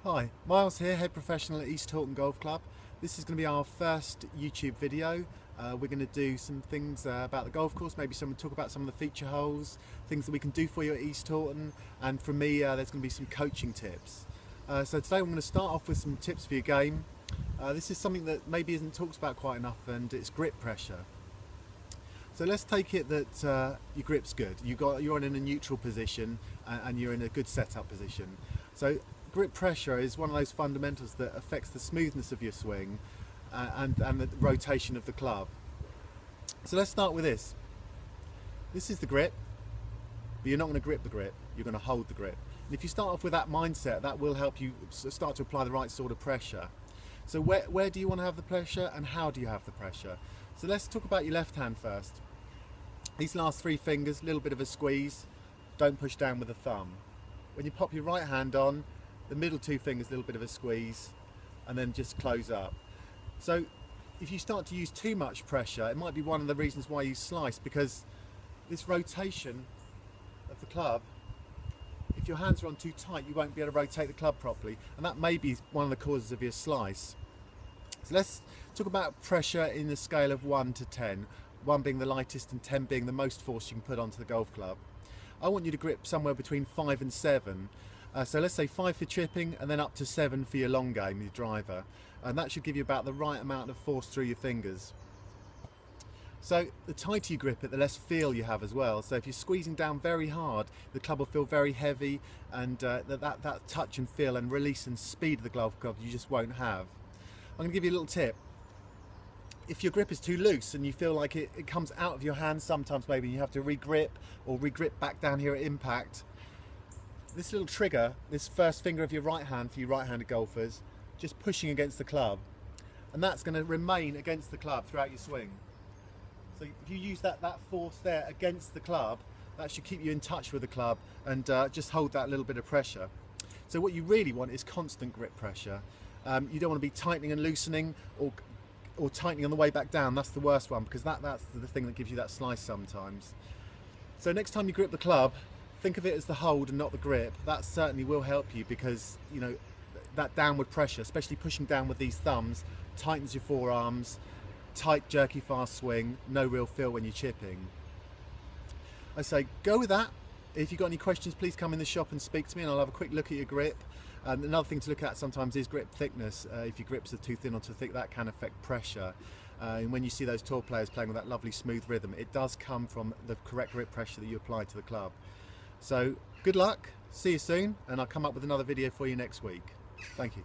Hi, Miles here, head professional at East Horton Golf Club. This is going to be our first YouTube video. We're going to do some things about the golf course, maybe talk about some of the feature holes, things that we can do for you at East Horton, and from me there's going to be some coaching tips. So today I'm going to start off with some tips for your game. This is something that maybe isn't talked about quite enough, and it's grip pressure. So let's take it that your grip's good. You're in a neutral position and you're in a good setup position. So grip pressure is one of those fundamentals that affects the smoothness of your swing and the rotation of the club. So let's start with this. This is the grip, but you're not going to grip the grip, you're going to hold the grip. And if you start off with that mindset, that will help you start to apply the right sort of pressure. So where do you want to have the pressure and how do you have the pressure? So let's talk about your left hand first. These last three fingers, a little bit of a squeeze, don't push down with the thumb. When you pop your right hand on, the middle two fingers, a little bit of a squeeze, and then just close up. So if you start to use too much pressure, it might be one of the reasons why you slice, because this rotation of the club, if your hands are on too tight, you won't be able to rotate the club properly, and that may be one of the causes of your slice. So let's talk about pressure in the scale of 1 to 10, 1 being the lightest and 10 being the most force you can put onto the golf club. I want you to grip somewhere between 5 and 7. So let's say 5 for chipping and then up to 7 for your long game, your driver. And that should give you about the right amount of force through your fingers. So the tighter you grip it, the less feel you have as well. So if you're squeezing down very hard, the club will feel very heavy, and that touch and feel and release and speed of the golf club you just won't have. I'm going to give you a little tip. If your grip is too loose and you feel like it comes out of your hand sometimes, maybe you have to re-grip or re-grip back down here at impact, this little trigger, this first finger of your right hand for you right-handed golfers, just pushing against the club, and that's going to remain against the club throughout your swing. So if you use that force there against the club, that should keep you in touch with the club and just hold that little bit of pressure. So what you really want is constant grip pressure. You don't want to be tightening and loosening or tightening on the way back down. That's the worst one, because that's the thing that gives you that slice sometimes. So next time you grip the club, think of it as the hold and not the grip. That certainly will help you, because you know that downward pressure, especially pushing down with these thumbs, tightens your forearms, tight jerky fast swing, no real feel when you're chipping. I say go with that. If you've got any questions, please come in the shop and speak to me and I'll have a quick look at your grip. Another thing to look at sometimes is grip thickness. If your grips are too thin or too thick, that can affect pressure. And when you see those tour players playing with that lovely smooth rhythm, it does come from the correct grip pressure that you apply to the club. So good luck, see you soon, and I'll come up with another video for you next week. Thank you.